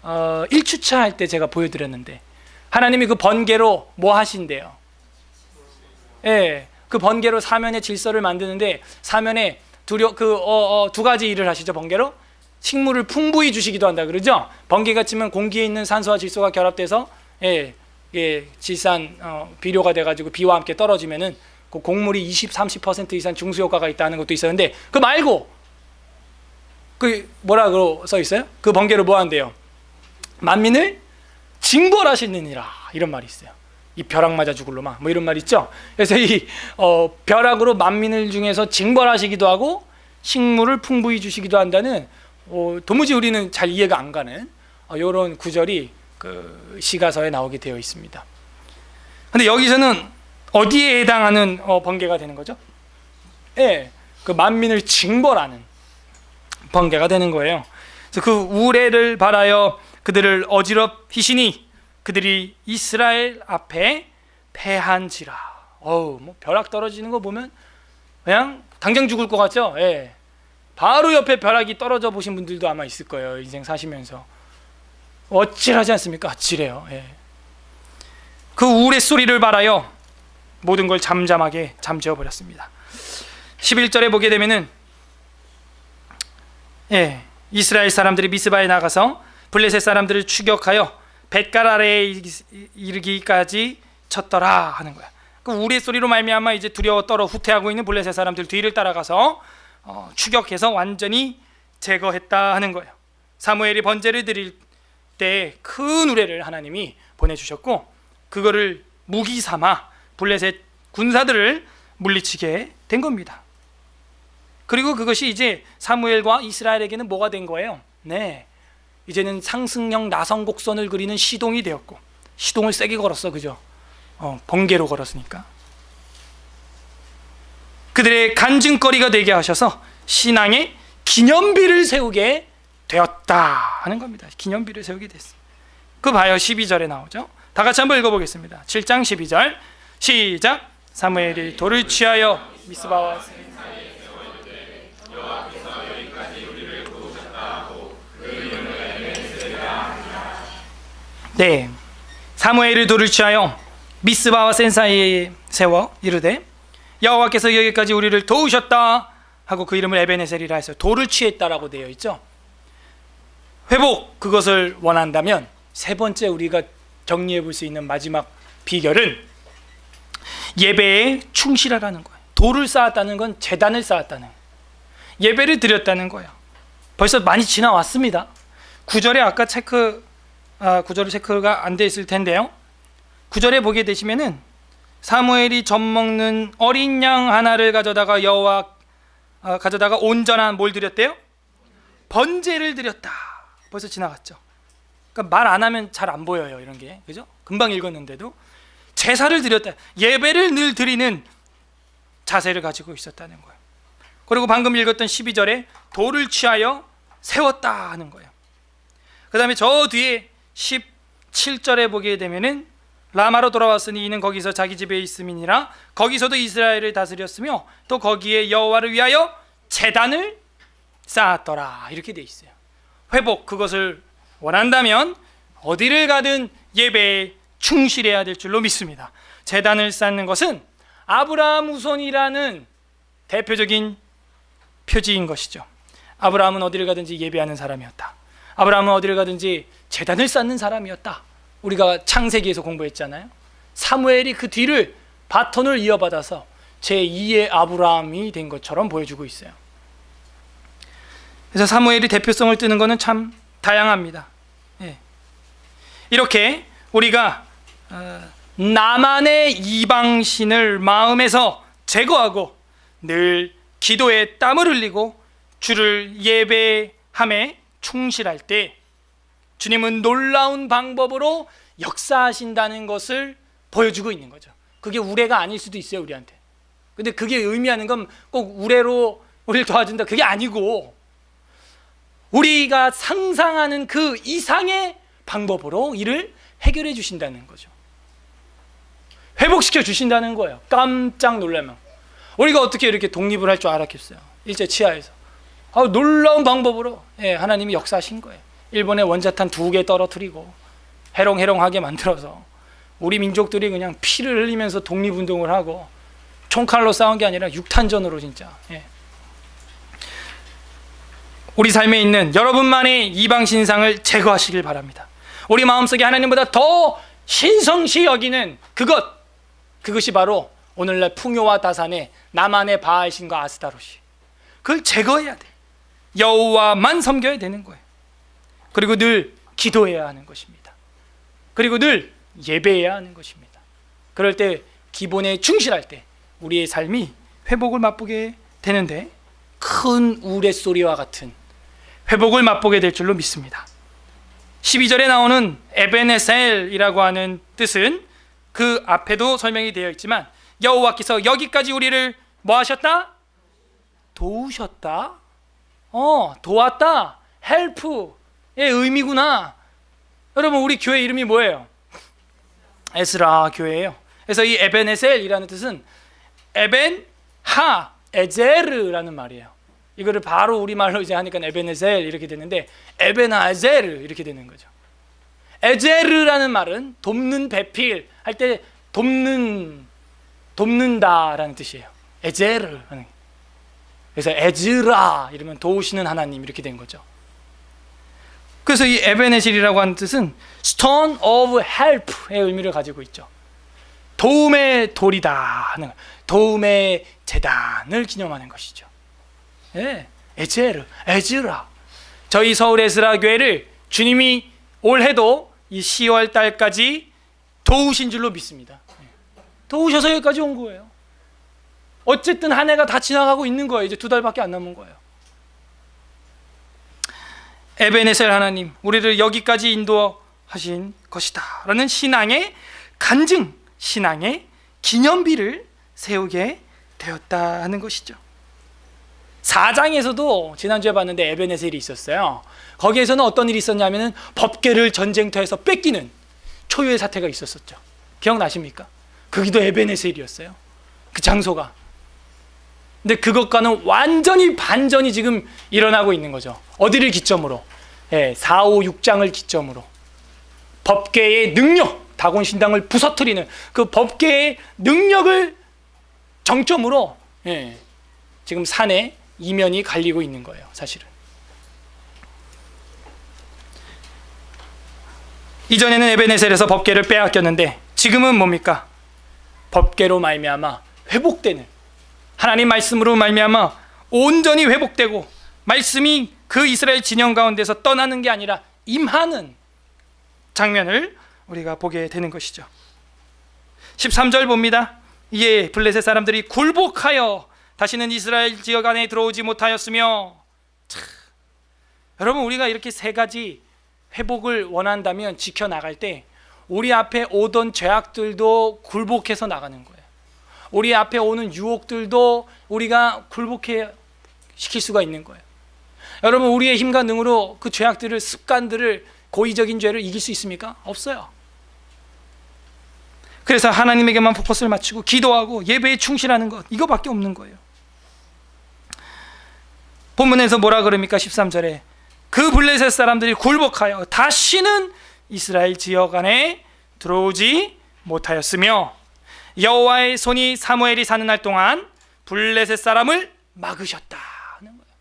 1주차 할 때 제가 보여드렸는데 하나님이 그 번개로 뭐 하신대요? 예, 그 번개로 사면의 질서를 만드는데 사면에 두 가지 일을 하시죠. 번개로 식물을 풍부히 주시기도 한다 그러죠. 번개가 치면 공기에 있는 산소와 질소가 결합돼서 질산 비료가 돼가지고 비와 함께 떨어지면은 그 곡물이 20-30% 이상 중수 효과가 있다는 것도 있었는데 그 말고 그 뭐라고 써 있어요? 그 번개로 뭐 한대요? 만민을 징벌하시느니라, 이런 말이 있어요. 이 벼락 맞아 죽을 놈아, 뭐 이런 말 있죠. 그래서 이 벼락으로 만민을 중에서 징벌하시기도 하고 식물을 풍부히 주시기도 한다는, 도무지 우리는 잘 이해가 안 가는 이런 구절이 그 시가서에 나오게 되어 있습니다. 근데 여기서는 어디에 해당하는 번개가 되는 거죠? 예, 그 만민을 징벌하는 번개가 되는 거예요. 그래서 그 우레를 바라여 그들을 어지럽히시니 그들이 이스라엘 앞에 패한지라. 뭐 벼락 떨어지는 거 보면 그냥 당장 죽을 것 같죠? 예. 바로 옆에 벼락이 떨어져 보신 분들도 아마 있을 거예요. 인생 사시면서 어찔하지 않습니까? 아찔해요. 예. 그 우레 소리를 바라여 모든 걸 잠잠하게 잠재워 버렸습니다. 11절에 보게 되면은 이스라엘 사람들이 미스바에 나가서 블레셋 사람들을 추격하여 뱃갈 아래에 이르기까지 쳤더라 하는 거야. 그 우레 소리로 말미암아 이제 두려워 떨어 후퇴하고 있는 블레셋 사람들 뒤를 따라가서 추격해서 완전히 제거했다 하는 거예요. 사무엘이 번제를 드릴 때 큰 우레를 하나님이 보내주셨고 그거를 무기 삼아 블레셋 군사들을 물리치게 된 겁니다. 그리고 그것이 이제 사무엘과 이스라엘에게는 뭐가 된 거예요? 이제는 상승형 나선 곡선을 그리는 시동이 되었고, 시동을 세게 걸었어, 그죠? 번개로 걸었으니까. 그들의 간증거리가 되게 하셔서 신앙의 기념비를 세우게 되었다 하는 겁니다. 기념비를 세우게 됐어. 그 봐요, 12절에 나오죠. 다 같이 한번 읽어보겠습니다. 7장 12절 시작. 사무엘이 돌을 취하여 미스바와 사무엘이 돌을 취하여 미스바와 센 사이에 세워 이르되 여호와께서 여기까지 우리를 도우셨다 하고 그 이름을 에베네셀이라 했어요. 돌을 취했다라고 되어 있죠. 회복, 그것을 원한다면 세 번째 우리가 정리해 볼 수 있는 마지막 비결은 예배에 충실하라는 거예요. 돌을 쌓았다는 건 제단을 쌓았다는 거예요. 예배를 드렸다는 거예요. 벌써 많이 지나왔습니다. 9절에 아까 구절을 체크가 안 돼 있을 텐데요. 9절에 보게 되시면은 사무엘이 젖먹는 어린 양 하나를 가져다가 온전한 뭘 드렸대요? 번제를 드렸다. 벌써 지나갔죠. 그러니까 말 안 하면 잘 안 보여요, 이런 게. 그죠? 금방 읽었는데도 제사를 드렸다. 예배를 늘 드리는 자세를 가지고 있었다는 거예요. 그리고 방금 읽었던 12절에 돌을 취하여 세웠다 하는 거예요. 그 다음에 저 뒤에 17절에 보게 되면은 라마로 돌아왔으니 이는 거기서 자기 집에 있음이니라. 거기서도 이스라엘을 다스렸으며 또 거기에 여호와를 위하여 제단을 쌓았더라. 이렇게 돼 있어요. 회복, 그것을 원한다면 어디를 가든 예배에 충실해야 될 줄로 믿습니다. 제단을 쌓는 것은 아브라함 후손이라는 대표적인 표지인 것이죠. 아브라함은 어디를 가든지 예배하는 사람이었다. 아브라함은 어디를 가든지 제단을 쌓는 사람이었다. 우리가 창세기에서 공부했잖아요. 사무엘이 그 뒤를 바톤을 이어받아서 제2의 아브라함이 된 것처럼 보여주고 있어요. 그래서 사무엘이 대표성을 띠는 것은 참 다양합니다. 이렇게 우리가 나만의 이방신을 마음에서 제거하고 늘 기도에 땀을 흘리고 주를 예배함에 충실할 때 주님은 놀라운 방법으로 역사하신다는 것을 보여주고 있는 거죠. 그게 우레가 아닐 수도 있어요, 우리한테. 근데 그게 의미하는 건 꼭 우레로 우리를 도와준다, 그게 아니고 우리가 상상하는 그 이상의 방법으로 이를 해결해 주신다는 거죠. 회복시켜 주신다는 거예요. 깜짝 놀라면 우리가 어떻게 이렇게 독립을 할 줄 알았겠어요. 일제 치하에서 놀라운 방법으로 하나님이 역사하신 거예요. 일본의 원자탄 2개 떨어뜨리고 해롱해롱하게 만들어서 우리 민족들이 그냥 피를 흘리면서 독립운동을 하고 총칼로 싸운 게 아니라 육탄전으로 진짜. 우리 삶에 있는 여러분만의 이방신상을 제거하시길 바랍니다. 우리 마음속에 하나님보다 더 신성시 여기는 그것이 바로 오늘날 풍요와 다산의 나만의 바알신과 아스타롯이, 그걸 제거해야 돼. 여호와만 섬겨야 되는 거예요. 그리고 늘 기도해야 하는 것입니다. 그리고 늘 예배해야 하는 것입니다. 그럴 때 기본에 충실할 때 우리의 삶이 회복을 맛보게 되는데 큰 우레소리와 같은 회복을 맛보게 될 줄로 믿습니다. 12절에 나오는 에베네셀이라고 하는 뜻은 그 앞에도 설명이 되어 있지만 여호와께서 여기까지 우리를 뭐 하셨다? 도우셨다. 도왔다. 헬프의 의미구나. 여러분, 우리 교회 이름이 뭐예요? 에스라 교회예요. 그래서 이 에베네셀이라는 뜻은 에벤 하 에제르라는 말이에요. 이거를 바로 우리말로 이제 하니까 에베네셀 이렇게 되는데 에베나 에제르 이렇게 되는 거죠. 에제르라는 말은 돕는 배필 할 때 돕는다라는 뜻이에요. 에제르. 그래서 에즈라 이러면 도우시는 하나님 이렇게 된 거죠. 그래서 이 에베네셀이라고 하는 뜻은 Stone of Help의 의미를 가지고 있죠. 도움의 돌이다 하는, 도움의 재단을 기념하는 것이죠. 예, 에제르, 에즈라. 저희 서울 에스라 교회를 주님이 올해도 이 10월 달까지 도우신 줄로 믿습니다. 도우셔서 여기까지 온 거예요. 어쨌든 한 해가 다 지나가고 있는 거예요. 이제 2달밖에 안 남은 거예요. 에베네셀 하나님, 우리를 여기까지 인도하신 것이다 라는 신앙의 간증, 신앙의 기념비를 세우게 되었다 하는 것이죠. 4장에서도 지난주에 봤는데 에베네셀이 있었어요. 거기에서는 어떤 일이 있었냐면 법궤를 전쟁터에서 뺏기는 초유의 사태가 있었었죠. 기억나십니까? 거기도 에베네셀이었어요. 그 장소가. 근데 그것과는 완전히 반전이 지금 일어나고 있는 거죠. 어디를 기점으로? 4, 5, 6장을 기점으로 법궤의 능력, 다곤 신당을 부서뜨리는 그 법궤의 능력을 정점으로 지금 산에 이면이 갈리고 있는 거예요. 사실은 이전에는 에베네셀에서 법궤를 빼앗겼는데 지금은 뭡니까? 법궤로 말미암아 회복되는, 하나님 말씀으로 말미암아 온전히 회복되고 말씀이 그 이스라엘 진영 가운데서 떠나는 게 아니라 임하는 장면을 우리가 보게 되는 것이죠. 13절 봅니다. 이에 블레셋 사람들이 굴복하여 다시는 이스라엘 지역 안에 들어오지 못하였으며. 여러분, 우리가 이렇게 세 가지 회복을 원한다면 지켜나갈 때 우리 앞에 오던 죄악들도 굴복해서 나가는 거예요. 우리 앞에 오는 유혹들도 우리가 굴복해 시킬 수가 있는 거예요. 여러분, 우리의 힘과 능으로 그 죄악들을, 습관들을, 고의적인 죄를 이길 수 있습니까? 없어요. 그래서 하나님에게만 포커스를 맞추고 기도하고 예배에 충실하는 것, 이거밖에 없는 거예요. 본문에서 뭐라 그럽니까? 13절에 그 블레셋 사람들이 굴복하여 다시는 이스라엘 지역 안에 들어오지 못하였으며 여호와의 손이 사무엘이 사는 날 동안 블레셋 사람을 막으셨다 하는 거예요.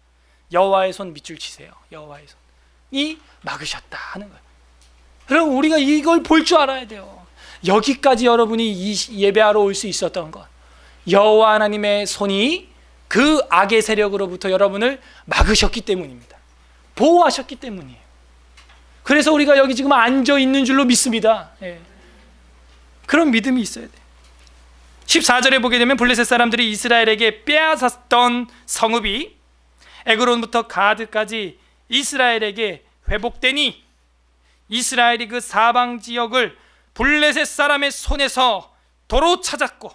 여호와의 손 밑줄 치세요. 여호와의 손이 막으셨다 하는 거예요. 여러분, 우리가 이걸 볼 줄 알아야 돼요. 여기까지 여러분이 이 예배하러 올 수 있었던 것, 여호와 하나님의 손이 그 악의 세력으로부터 여러분을 막으셨기 때문입니다. 보호하셨기 때문이에요. 그래서 우리가 여기 지금 앉아 있는 줄로 믿습니다. 그런 믿음이 있어야 돼요. 14절에 보게 되면 블레셋 사람들이 이스라엘에게 빼앗았던 성읍이 에그론부터 가드까지 이스라엘에게 회복되니 이스라엘이 그 사방 지역을 블레셋 사람의 손에서 도로 찾았고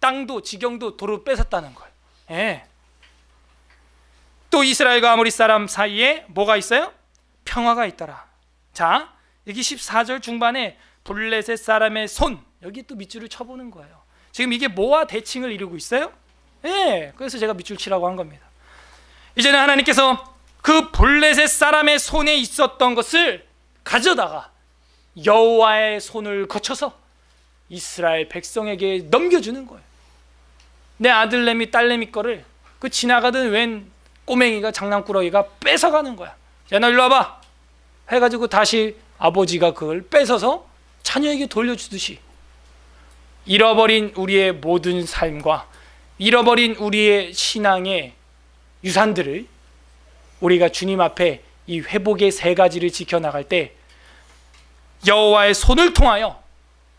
땅도 지경도 도로 뺏었다는 거예요. 또 이스라엘과 아모리 사람 사이에 뭐가 있어요? 평화가 있더라. 자, 여기 14절 중반에 블레셋 사람의 손, 여기 또 밑줄을 쳐보는 거예요. 지금 이게 뭐와 대칭을 이루고 있어요? 그래서 제가 밑줄 치라고 한 겁니다. 이제는 하나님께서 그 블레셋 사람의 손에 있었던 것을 가져다가 여호와의 손을 거쳐서 이스라엘 백성에게 넘겨주는 거예요. 내 아들내미 딸내미 거를 그 지나가던 웬 꼬맹이가, 장난꾸러기가 뺏어가는 거야. 야, 너 일로 와봐 해가지고 다시 아버지가 그걸 뺏어서 자녀에게 돌려주듯이 잃어버린 우리의 모든 삶과 잃어버린 우리의 신앙의 유산들을 우리가 주님 앞에 이 회복의 세 가지를 지켜나갈 때 여호와의 손을 통하여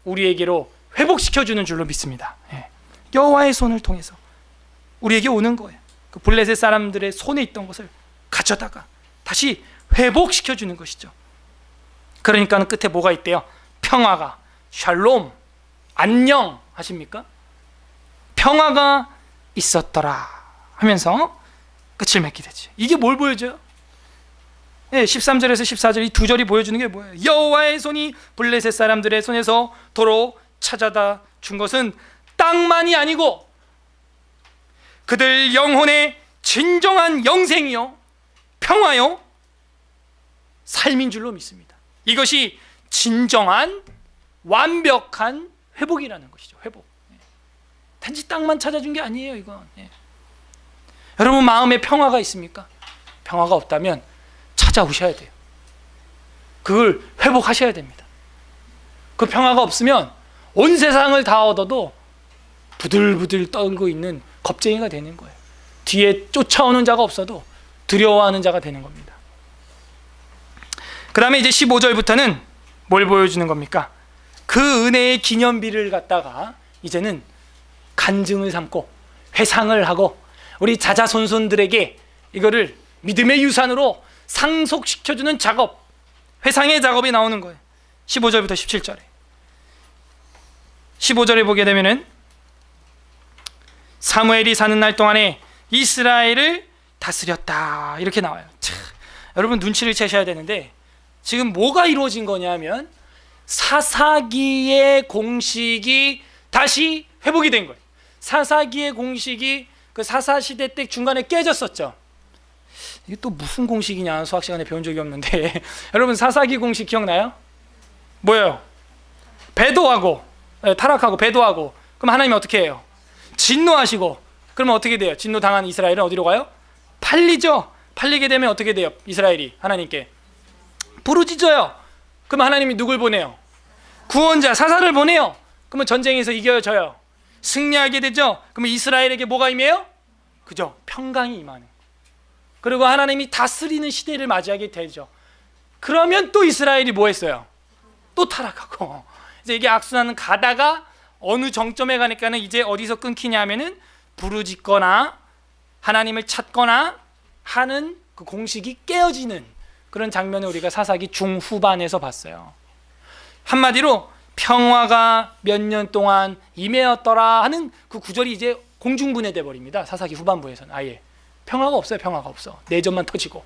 우리에게로 회복시켜주는 줄로 믿습니다. 여호와의 손을 통해서 우리에게 오는 거예요. 그 블레셋 사람들의 손에 있던 것을 가져다가 다시 회복시켜주는 것이죠. 그러니까 끝에 뭐가 있대요? 평화가, 샬롬, 안녕 하십니까? 평화가 있었더라 하면서 끝을 맺게 되죠. 이게 뭘 보여줘요? 13절에서 14절 이 두 절이 보여주는 게 뭐예요? 여호와의 손이 블레셋 사람들의 손에서 도로 찾아다 준 것은 땅만이 아니고 그들 영혼의 진정한 영생이요, 평화요, 삶인 줄로 믿습니다. 이것이 진정한 완벽한 회복이라는 것이죠. 회복. 단지 땅만 찾아준 게 아니에요. 이건. 여러분 마음에 평화가 있습니까? 평화가 없다면 찾아오셔야 돼요. 그걸 회복하셔야 됩니다. 그 평화가 없으면 온 세상을 다 얻어도 부들부들 떨고 있는 겁쟁이가 되는 거예요. 뒤에 쫓아오는 자가 없어도 두려워하는 자가 되는 겁니다. 그 다음에 이제 15절부터는 뭘 보여주는 겁니까? 그 은혜의 기념비를 갖다가 이제는 간증을 삼고 회상을 하고 우리 자자손손들에게 이거를 믿음의 유산으로 상속시켜주는 작업, 회상의 작업이 나오는 거예요. 15절부터 17절에 15절에 보게 되면은 사무엘이 사는 날 동안에 이스라엘을 다스렸다 이렇게 나와요. 참, 여러분 눈치를 채셔야 되는데 지금 뭐가 이루어진 거냐면 사사기의 공식이 다시 회복이 된 거예요. 사사기의 공식이 그 사사시대 때 중간에 깨졌었죠. 이게 또 무슨 공식이냐 수학 시간에 배운 적이 없는데 여러분 사사기 공식 기억나요? 뭐예요? 배도하고 타락하고 배도하고 그럼 하나님이 어떻게 해요? 진노하시고 그러면 어떻게 돼요? 진노 당한 이스라엘은 어디로 가요? 팔리죠. 팔리게 되면 어떻게 돼요? 이스라엘이 하나님께 부르짖어요. 그러면 하나님이 누굴 보내요? 구원자 사사를 보내요. 그러면 전쟁에서 이겨요 져요? 승리하게 되죠. 그러면 이스라엘에게 뭐가 임해요? 그죠? 평강이 임하는. 그리고 하나님이 다스리는 시대를 맞이하게 되죠. 그러면 또 이스라엘이 뭐 했어요? 또 타락하고 이제 이게 악순환은 가다가 어느 정점에 가니까는 이제 어디서 끊기냐 하면은 부르짖거나 하나님을 찾거나 하는 그 공식이 깨어지는 그런 장면을 우리가 사사기 중후반에서 봤어요. 한마디로 평화가 몇 년 동안 임해었더라 하는 그 구절이 이제 공중분해돼 버립니다. 사사기 후반부에서는 아예 평화가 없어요. 평화가 없어. 내전만 터지고.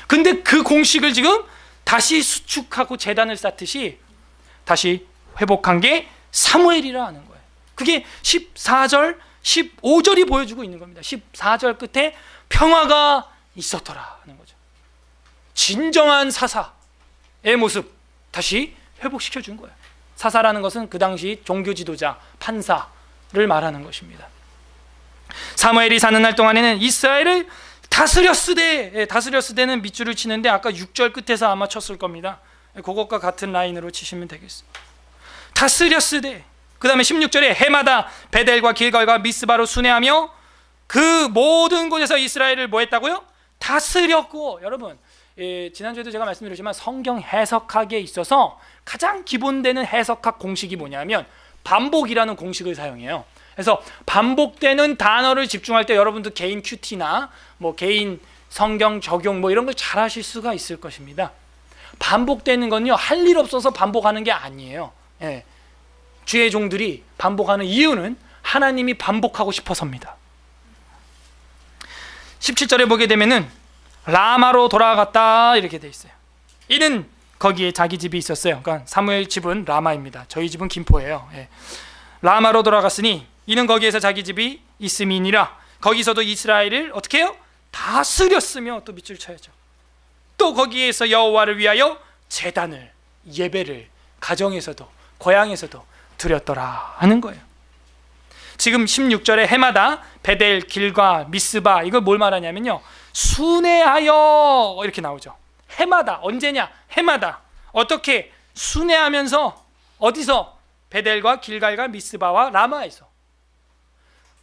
근데 그 공식을 지금 다시 수축하고 재단을 쌓듯이 다시 회복한 게 사무엘이라 하는 거예요. 그게 14절, 15절이 보여주고 있는 겁니다. 14절 끝에 평화가 있었더라 하는 거죠. 진정한 사사의 모습 다시 회복시켜 준 거예요. 사사라는 것은 그 당시 종교 지도자, 판사를 말하는 것입니다. 사무엘이 사는 날 동안에는 이스라엘을 다스렸으되는 밑줄을 치는데 아까 6절 끝에서 아마 쳤을 겁니다. 그것과 같은 라인으로 치시면 되겠습니다. 다스렸으되 그 다음에 16절에 해마다 베델과 길갈과 미스바로 순회하며 그 모든 곳에서 이스라엘을 뭐 했다고요? 다스렸고 여러분 지난주에도 제가 말씀드렸지만 성경 해석학에 있어서 가장 기본되는 해석학 공식이 뭐냐면 반복이라는 공식을 사용해요. 그래서 반복되는 단어를 집중할 때 여러분도 개인 큐티나 뭐 개인 성경 적용 뭐 이런 걸 잘 하실 수가 있을 것입니다. 반복되는 건요 할 일 없어서 반복하는 게 아니에요. 주의 종들이 반복하는 이유는 하나님이 반복하고 싶어서입니다. 17절에 보게 되면은 라마로 돌아갔다 이렇게 돼 있어요. 이는 거기에 자기 집이 있었어요. 그러니까 사무엘 집은 라마입니다. 저희 집은 김포예요. 라마로 돌아갔으니 이는 거기에서 자기 집이 있음이니라. 거기서도 이스라엘을 어떻게 해요? 다스렸으며 또 밑줄 쳐야죠. 또 거기에서 여호와를 위하여 제단을 예배를 가정에서도 고향에서도 드렸더라 하는 거예요. 지금 16절에 해마다 베델, 길과, 미스바 이걸 뭘 말하냐면요 순회하여 이렇게 나오죠. 해마다 언제냐? 해마다 어떻게 순회하면서 어디서? 베델과 길갈과 미스바와 라마에서.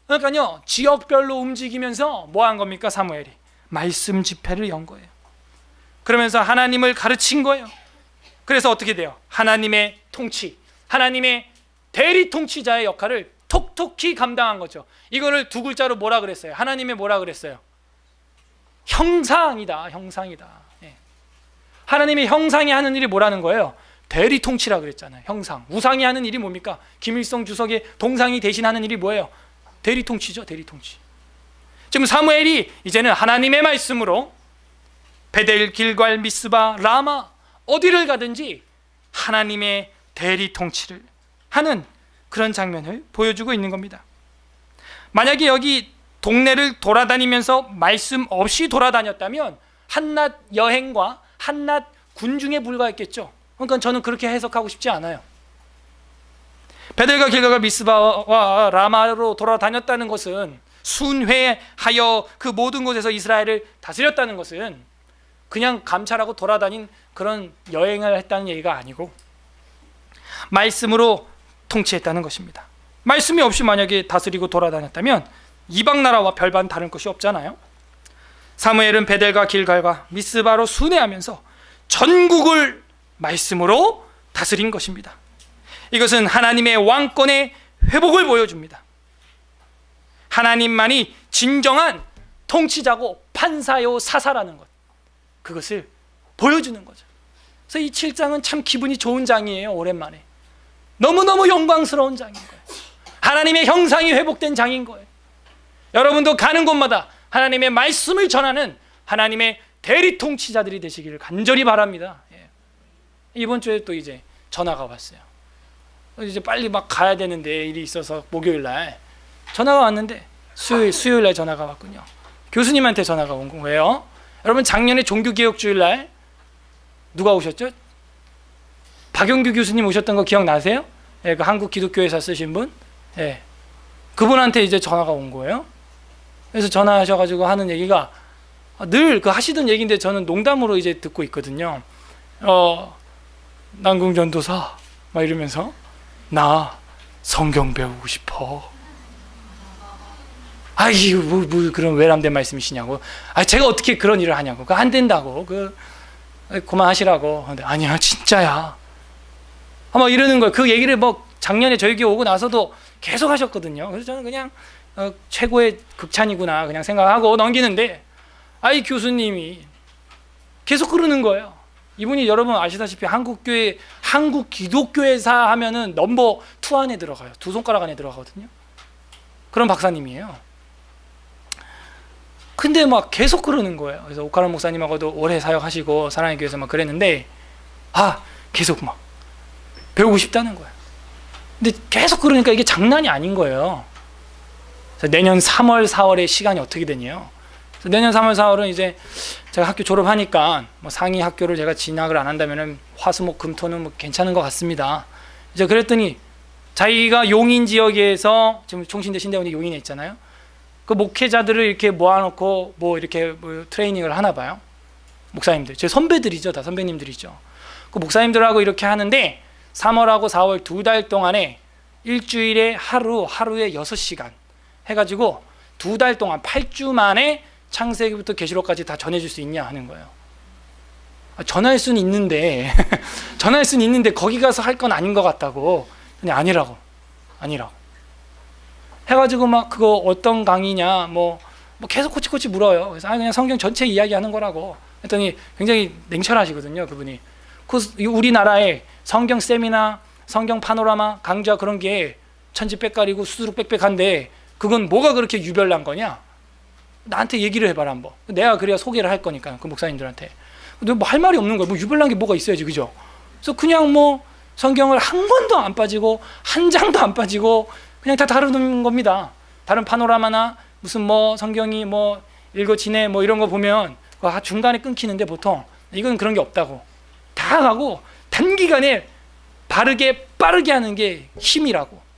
그러니까요 지역별로 움직이면서 뭐 한 겁니까? 사무엘이 말씀 집회를 연 거예요. 그러면서 하나님을 가르친 거예요. 그래서 어떻게 돼요? 하나님의 통치, 하나님의 대리 통치자의 역할을 톡톡히 감당한 거죠. 이거를 두 글자로 뭐라 그랬어요? 하나님의 뭐라 그랬어요? 형상이다, 형상이다. 예. 하나님의 형상이 하는 일이 뭐라는 거예요? 대리 통치라 그랬잖아요. 형상. 우상이 하는 일이 뭡니까? 김일성 주석의 동상이 대신하는 일이 뭐예요? 대리 통치죠, 대리 통치. 지금 사무엘이 이제는 하나님의 말씀으로 베델, 길갈, 미스바, 라마 어디를 가든지 하나님의 대리 통치를 하는 그런 장면을 보여주고 있는 겁니다. 만약에 여기 동네를 돌아다니면서 말씀 없이 돌아다녔다면 한낱 여행과 한낱 군중에 불과했겠죠. 그러니까 저는 그렇게 해석하고 싶지 않아요. 베델과 길갈과 미스바와 라마로 돌아다녔다는 것은 순회하여 그 모든 곳에서 이스라엘을 다스렸다는 것은 그냥 감찰하고 돌아다닌 그런 여행을 했다는 얘기가 아니고 말씀으로 통치했다는 것입니다. 말씀이 없이 만약에 다스리고 돌아다녔다면 이방 나라와 별반 다른 것이 없잖아요. 사무엘은 베델과 길갈과 미스바로 순회하면서 전국을 말씀으로 다스린 것입니다. 이것은 하나님의 왕권의 회복을 보여줍니다. 하나님만이 진정한 통치자고 판사요 사사라는 것, 그것을 보여주는 거죠. 그래서 이 7장은 참 기분이 좋은 장이에요. 오랜만에 너무너무 영광스러운 장인 거예요. 하나님의 형상이 회복된 장인 거예요. 여러분도 가는 곳마다 하나님의 말씀을 전하는 하나님의 대리 통치자들이 되시기를 간절히 바랍니다. 예. 이번 주에 또 이제 전화가 왔어요. 이제 빨리 막 가야 되는데 일이 있어서 목요일 날 전화가 왔는데 수요일 날 전화가 왔군요. 교수님한테 전화가 온 거예요. 여러분 작년에 종교개혁주일 날 누가 오셨죠? 박영규 교수님 오셨던 거 기억나세요? 예, 그 한국 기독교회사 쓰신 분. 예. 그분한테 이제 전화가 온 거예요. 그래서 전화하셔가지고 하는 얘기가 늘 그 하시던 얘기인데 저는 농담으로 이제 듣고 있거든요. 남궁전도사 막 이러면서 나 성경 배우고 싶어. 아이 뭐 그런 외람된 말씀이시냐고. 아 제가 어떻게 그런 일을 하냐고. 그거 안 된다고. 그만하시라고. 근데 아니야 진짜야. 아마 이러는 거예요. 그 얘기를 뭐 작년에 저희 교회 오고 나서도 계속 하셨거든요. 그래서 저는 그냥 최고의 극찬이구나 그냥 생각하고 넘기는데 아이 교수님이 계속 그러는 거예요. 이분이 여러분 아시다시피 한국 기독교회사 하면은 넘버 2 안에 들어가요. 2 손가락 안에 들어가거든요. 그런 박사님이에요. 근데 막 계속 그러는 거예요. 그래서 오카론 목사님하고도 오래 사역하시고 사랑의 교회에서 막 그랬는데 계속 막 배우고 싶다는 거예요. 근데 계속 그러니까 이게 장난이 아닌 거예요. 그래서 내년 3월, 4월에 시간이 어떻게 되냐요. 내년 3월, 4월은 이제 제가 학교 졸업하니까 뭐 상위 학교를 제가 진학을 안 한다면은 화수목 금토는 뭐 괜찮은 것 같습니다. 이제 그랬더니 자기가 용인 지역에서 지금 총신대 신대원이 용인에 있잖아요. 그 목회자들을 이렇게 모아놓고 뭐 이렇게 뭐 트레이닝을 하나 봐요. 목사님들, 제 선배들이죠, 다 선배님들이죠. 그 목사님들하고 이렇게 하는데 3월하고 4월 2달 동안에 일주일에 하루에 6시간 해가지고 2달 동안 8주 만에 창세기부터 계시록까지 다 전해줄 수 있냐 하는 거예요. 전할 수는 있는데 전할 수는 있는데 거기 가서 할 건 아닌 것 같다고. 그냥 아니라고 해가지고 막 그거 어떤 강의냐 뭐 계속 코치코치 물어요. 그래서 그냥 성경 전체 이야기하는 거라고 했더니 굉장히 냉철하시거든요. 그분이 우리나라에 성경 세미나, 성경 파노라마 강좌 그런 게 천지빽가리고 수두룩 빽빽한데 그건 뭐가 그렇게 유별난 거냐? 나한테 얘기를 해봐라 한번. 내가 그래야 소개를 할 거니까 그 목사님들한테. 근데 뭐 할 말이 없는 거야. 뭐 유별난 게 뭐가 있어야지, 그죠? 그래서 그냥 뭐 성경을 한 권도 안 빠지고 한 장도 안 빠지고 그냥 다 다루는 겁니다. 다른 파노라마나 무슨 뭐 성경이 뭐 읽어 지내 뭐 이런 거 보면 중간에 끊기는데 보통 이건 그런 게 없다고. 다 하고 단기간에 바르게 빠르게 하는 게 힘이라고.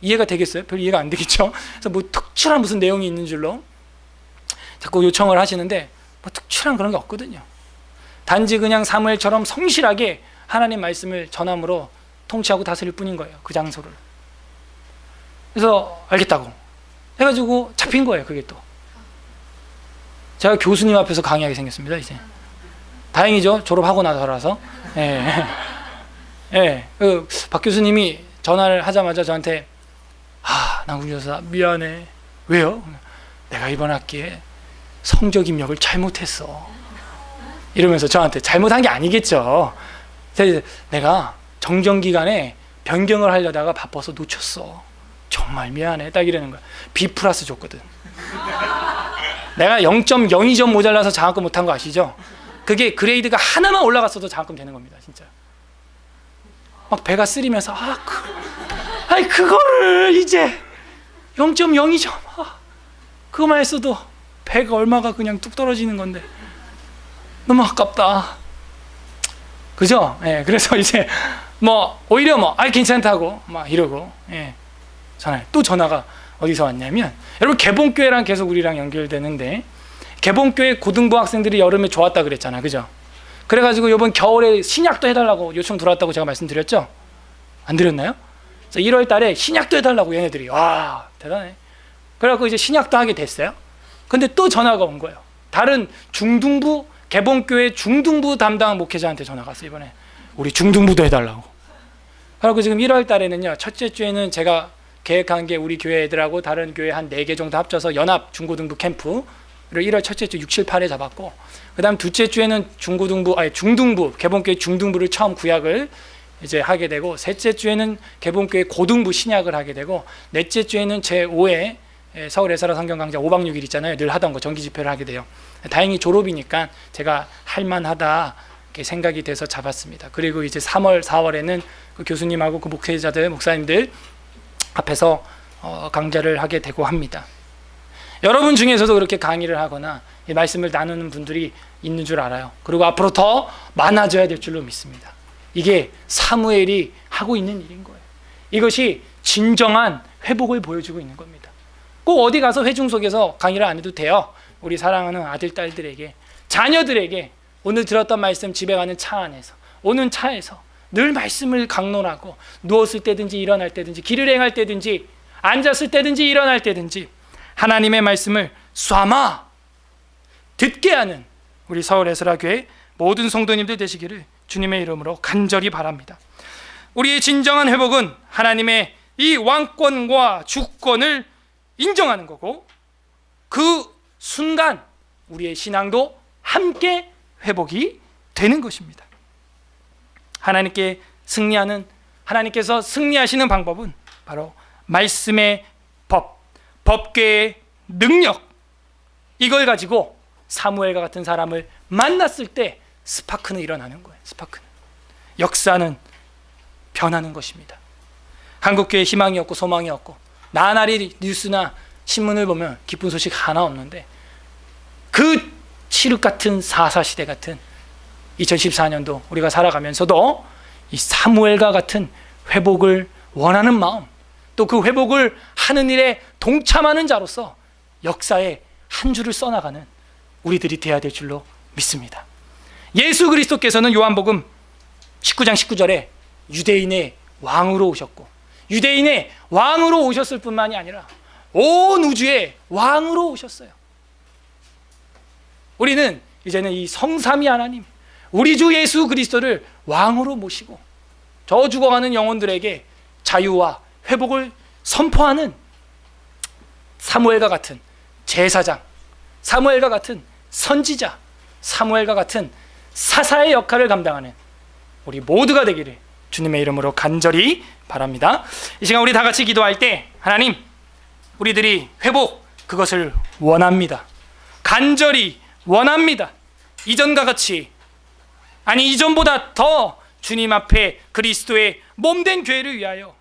이해가 되겠어요? 별 이해가 안 되겠죠? 그래서 뭐 특출한 무슨 내용이 있는 줄로 자꾸 요청을 하시는데 뭐 특출한 그런 게 없거든요. 단지 그냥 사무엘처럼 성실하게 하나님 말씀을 전함으로 통치하고 다스릴 뿐인 거예요. 그 장소를. 그래서 알겠다고 해가지고 잡힌 거예요. 그게 또 제가 교수님 앞에서 강의하게 생겼습니다. 이제 다행이죠. 졸업하고 나서라서. 예. 예. 박 교수님이 전화를 하자마자 저한테 남궁교사 미안해. 왜요? 내가 이번 학기에 성적 입력을 잘못했어. 이러면서 저한테 잘못한 게 아니겠죠. 내가 정정 기간에 변경을 하려다가 바빠서 놓쳤어. 정말 미안해. 딱 이러는 거야. B+ 줬거든. 내가 0.02점 모자라서 장학금 못한 거 아시죠? 그게 그레이드가 하나만 올라갔어도 장학금 되는 겁니다. 진짜. 막 배가 쓰리면서 그거를 이제 0.02점 그거만 했어도 배가 얼마가 그냥 뚝 떨어지는 건데 너무 아깝다. 그죠? 예, 그래서 이제 오히려 괜찮다고 막 이러고, 예, 전화가 어디서 왔냐면, 여러분 개봉교회랑 계속 우리랑 연결되는데, 개봉교회 고등부 학생들이 여름에 좋았다 그랬잖아, 그죠? 그래가지고 이번 겨울에 신약도 해달라고 요청 들어왔다고 제가 말씀드렸죠? 안 드렸나요? 그래서 1월 달에 신약도 해달라고 얘네들이, 와 대단해. 그래갖고 이제 신약도 하게 됐어요. 근데 또 전화가 온 거예요. 다른 중등부, 개봉교회 중등부 담당 목회자한테 전화가 왔어요. 이번에 우리 중등부도 해달라고. 그리고 지금 1월 달에는요, 첫째 주에는 제가 계획한 게 우리 교회 애들하고 다른 교회 한 4개 정도 합쳐서 연합 중고등부 캠프를 1월 첫째 주 6, 7, 8에 잡았고, 그 다음 둘째 주에는 중등부, 개봉교회 중등부를 처음 구약을 이제 하게 되고, 셋째 주에는 개봉교회 고등부 신약을 하게 되고, 넷째 주에는 제5회 서울 에사라 성경 강좌 5박 6일 있잖아요. 늘 하던 거 정기 집회를 하게 돼요. 다행히 졸업이니까 제가 할만하다 이렇게 생각이 돼서 잡았습니다. 그리고 이제 3월, 4월에는 그 교수님하고 그 목회자들, 목사님들 앞에서 강좌를 하게 되고 합니다. 여러분 중에서도 그렇게 강의를 하거나 이 말씀을 나누는 분들이 있는 줄 알아요. 그리고 앞으로 더 많아져야 될 줄로 믿습니다. 이게 사무엘이 하고 있는 일인 거예요. 이것이 진정한 회복을 보여주고 있는 겁니다. 꼭 어디 가서 회중 속에서 강의를 안 해도 돼요. 우리 사랑하는 아들, 딸들에게, 자녀들에게 오늘 들었던 말씀 집에 가는 차 안에서, 오는 차에서 늘 말씀을 강론하고, 누웠을 때든지 일어날 때든지, 길을 행할 때든지, 앉았을 때든지 일어날 때든지 하나님의 말씀을 쏴마 듣게 하는 우리 서울 에스라 교회 모든 성도님들 되시기를 주님의 이름으로 간절히 바랍니다. 우리의 진정한 회복은 하나님의 이 왕권과 주권을 인정하는 거고, 그 순간 우리의 신앙도 함께 회복이 되는 것입니다. 하나님께서 승리하시는 방법은 바로 말씀의 법궤의 능력, 이걸 가지고 사무엘과 같은 사람을 만났을 때 스파크는 일어나는 거예요. 스파크는, 역사는 변하는 것입니다. 한국교회 희망이 없고 소망이 없고, 나날이 뉴스나 신문을 보면 기쁜 소식 하나 없는데, 그 칠흑 같은 사사시대 같은 2014년도 우리가 살아가면서도 이 사무엘과 같은 회복을 원하는 마음, 또 그 회복을 하는 일에 동참하는 자로서 역사에 한 줄을 써나가는 우리들이 되어야 될 줄로 믿습니다. 예수 그리스도께서는 요한복음 19장 19절에 유대인의 왕으로 오셨고, 유대인의 왕으로 오셨을 뿐만이 아니라 온 우주의 왕으로 오셨어요. 우리는 이제는 이 성삼위 하나님, 우리 주 예수 그리스도를 왕으로 모시고 저 죽어가는 영혼들에게 자유와 회복을 선포하는 사무엘과 같은 제사장, 사무엘과 같은 선지자, 사무엘과 같은 사사의 역할을 감당하는 우리 모두가 되기를 주님의 이름으로 간절히 바랍니다. 이 시간 우리 다 같이 기도할 때, 하나님, 우리들이 회복, 그것을 원합니다. 간절히 원합니다. 이전과 같이, 아니 이전보다 더 주님 앞에 그리스도의 몸된 교회를 위하여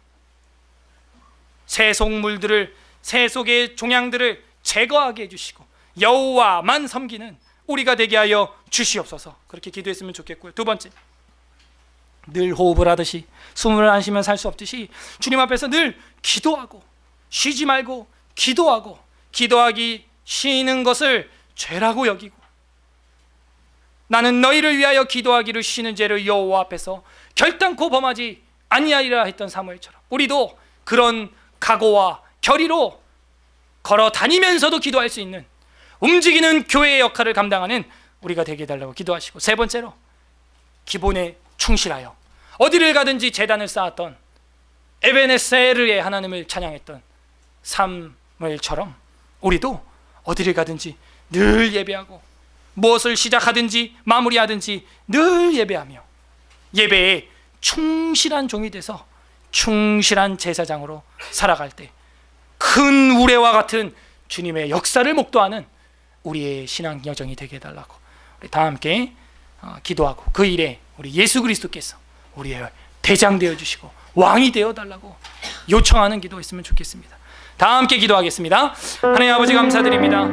세속물들을, 세속의 종양들을 제거하게 해주시고 여호와만 섬기는 우리가 되게 하여 주시옵소서. 그렇게 기도했으면 좋겠고요. 두 번째, 늘 호흡을 하듯이, 숨을 안 쉬면 살 수 없듯이 주님 앞에서 늘 기도하고, 쉬지 말고 기도하고, 기도하기 쉬는 것을 죄라고 여기고, 나는 너희를 위하여 기도하기를 쉬는 죄를 여호와 앞에서 결단코 범하지 아니하리라 했던 사무엘처럼 우리도 그런 각오와 결의로 걸어 다니면서도 기도할 수 있는 움직이는 교회의 역할을 감당하는 우리가 되게 해달라고 기도하시고, 세 번째로 기본에 충실하여 어디를 가든지 제단을 쌓았던 에베네세르의 하나님을 찬양했던 사무엘처럼 우리도 어디를 가든지 늘 예배하고 무엇을 시작하든지 마무리하든지 늘 예배하며 예배에 충실한 종이 돼서 충실한 제사장으로 살아갈 때 큰 우레와 같은 주님의 역사를 목도하는 우리의 신앙 여정이 되게 해달라고 우리 다 함께 기도하고, 그 일에 우리 예수 그리스도께서 우리의 대장 되어주시고 왕이 되어달라고 요청하는 기도가 있으면 좋겠습니다. 다 함께 기도하겠습니다. 하나님 아버지 감사드립니다.